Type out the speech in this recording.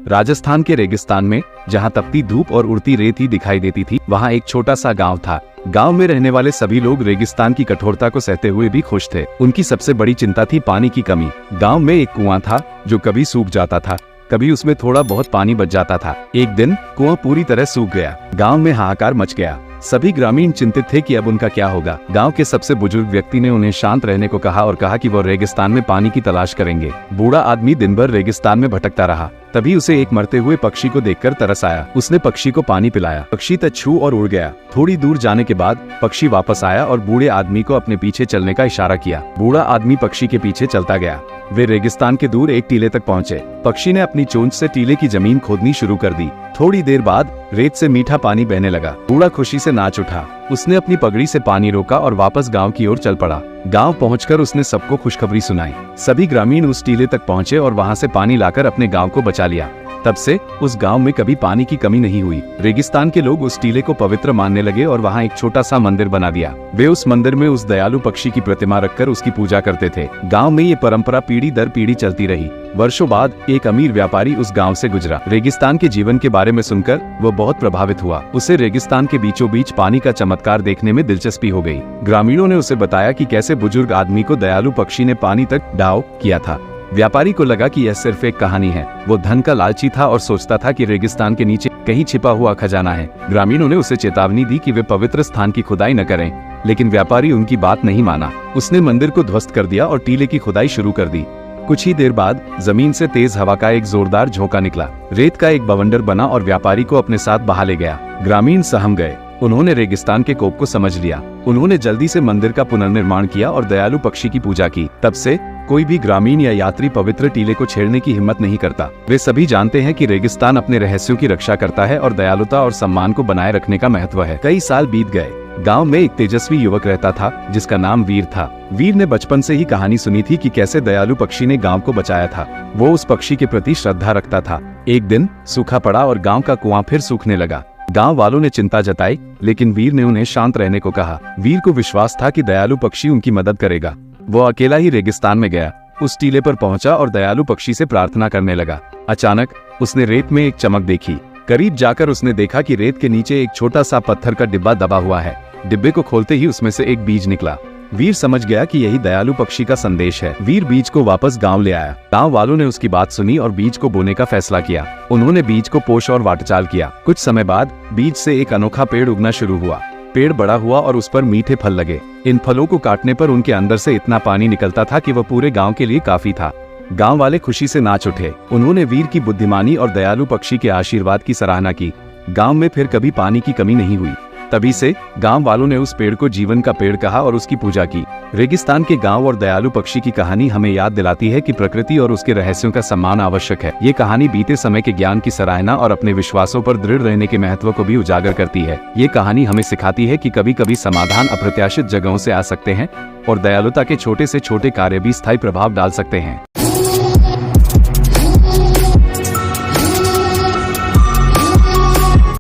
राजस्थान के रेगिस्तान में, जहाँ तपती धूप और उड़ती रेत ही दिखाई देती थी, वहाँ एक छोटा सा गांव था। गांव में रहने वाले सभी लोग रेगिस्तान की कठोरता को सहते हुए भी खुश थे। उनकी सबसे बड़ी चिंता थी पानी की कमी। गांव में एक कुआं था जो कभी सूख जाता था, कभी उसमें थोड़ा बहुत पानी बच जाता था। एक दिन कुआं पूरी तरह सूख गया। गांव में हाहाकार मच गया। सभी ग्रामीण चिंतित थे कि अब उनका क्या होगा। गांव के सबसे बुजुर्ग व्यक्ति ने उन्हें शांत रहने को कहा और कहा कि वो रेगिस्तान में पानी की तलाश करेंगे। बूढ़ा आदमी दिन भर रेगिस्तान में भटकता रहा। तभी उसे एक मरते हुए पक्षी को देखकर तरस आया। उसने पक्षी को पानी पिलाया। पक्षी तछू और उड़ गया। थोड़ी दूर जाने के बाद पक्षी वापस आया और बूढ़े आदमी को अपने पीछे चलने का इशारा किया। बूढ़ा आदमी पक्षी के पीछे चलता गया। वे रेगिस्तान के दूर एक टीले तक पहुँचे। पक्षी ने अपनी चोंच से टीले की जमीन खोदनी शुरू कर दी। थोड़ी देर बाद रेत से मीठा पानी बहने लगा। बूढ़ा खुशी से नाच उठा। उसने अपनी पगड़ी से पानी रोका और वापस गांव की ओर चल पड़ा। गांव पहुंचकर उसने सबको खुशखबरी सुनाई। सभी ग्रामीण उस टीले तक पहुंचे और वहां से पानी लाकर अपने गांव को बचा लिया। तब से उस गांव में कभी पानी की कमी नहीं हुई। रेगिस्तान के लोग उस टीले को पवित्र मानने लगे और वहां एक छोटा सा मंदिर बना दिया। वे उस मंदिर में उस दयालु पक्षी की प्रतिमा रखकर उसकी पूजा करते थे। गांव में ये परंपरा पीढ़ी दर पीढ़ी चलती रही। वर्षों बाद एक अमीर व्यापारी उस गांव से गुजरा। रेगिस्तान के जीवन के बारे में सुनकर वो बहुत प्रभावित हुआ। उसे रेगिस्तान के बीचों बीच पानी का चमत्कार देखने में दिलचस्पी हो गई। ग्रामीणों ने उसे बताया कि कैसे बुजुर्ग आदमी को दयालु पक्षी ने पानी तक डाव किया था। व्यापारी को लगा कि यह सिर्फ एक कहानी है। वो धन का लालची था और सोचता था कि रेगिस्तान के नीचे कहीं छिपा हुआ खजाना है। ग्रामीणों ने उसे चेतावनी दी कि वे पवित्र स्थान की खुदाई न करें, लेकिन व्यापारी उनकी बात नहीं माना। उसने मंदिर को ध्वस्त कर दिया और टीले की खुदाई शुरू कर दी। कुछ ही देर बाद जमीन से तेज हवा का एक जोरदार झोंका निकला। रेत का एक बवंडर बना और व्यापारी को अपने साथ बहा ले गया। ग्रामीण सहम गए। उन्होंने रेगिस्तान के कोप को समझ लिया। उन्होंने जल्दी से मंदिर का पुनर्निर्माण किया और दयालु पक्षी की पूजा की। तब से कोई भी ग्रामीण या यात्री पवित्र टीले को छेड़ने की हिम्मत नहीं करता। वे सभी जानते हैं कि रेगिस्तान अपने रहस्यों की रक्षा करता है और दयालुता और सम्मान को बनाए रखने का महत्व है। कई साल बीत गए। गांव में एक तेजस्वी युवक रहता था जिसका नाम वीर था। वीर ने बचपन से ही कहानी सुनी थी कि कैसे दयालु पक्षी ने गांव को बचाया था। वो उस पक्षी के प्रति श्रद्धा रखता था। एक दिन सूखा पड़ा और गांव का कुआं फिर सूखने लगा। गांव वालों ने चिंता जताई, लेकिन वीर ने उन्हें शांत रहने को कहा। वीर को विश्वास था कि दयालु पक्षी उनकी मदद करेगा। वो अकेला ही रेगिस्तान में गया, उस टीले पर पहुंचा और दयालु पक्षी से प्रार्थना करने लगा। अचानक उसने रेत में एक चमक देखी। करीब जाकर उसने देखा कि रेत के नीचे एक छोटा सा पत्थर का डिब्बा दबा हुआ है। डिब्बे को खोलते ही उसमें से एक बीज निकला। वीर समझ गया कि यही दयालु पक्षी का संदेश है। वीर बीज को वापस गांव ले आया। गांव वालों ने उसकी बात सुनी और बीज को बोने का फैसला किया। उन्होंने बीज को पोष और वाटचाल किया। कुछ समय बाद बीज से एक अनोखा पेड़ उगना शुरू हुआ। पेड़ बड़ा हुआ और उस पर मीठे फल लगे। इन फलों को काटने पर उनके अंदर से इतना पानी निकलता था कि वह पूरे गांव के लिए काफी था। गांव वाले खुशी से नाच उठे। उन्होंने वीर की बुद्धिमानी और दयालु पक्षी के आशीर्वाद की सराहना की। गांव में फिर कभी पानी की कमी नहीं हुई। तभी से गांव वालों ने उस पेड़ को जीवन का पेड़ कहा और उसकी पूजा की। रेगिस्तान के गांव और दयालु पक्षी की कहानी हमें याद दिलाती है कि प्रकृति और उसके रहस्यों का सम्मान आवश्यक है। ये कहानी बीते समय के ज्ञान की सराहना और अपने विश्वासों पर दृढ़ रहने के महत्व को भी उजागर करती है। ये कहानी हमें सिखाती है कि कभी कभी समाधान अप्रत्याशित जगहों से आ सकते हैं और दयालुता के छोटे से छोटे कार्य भी स्थायी प्रभाव डाल सकते हैं।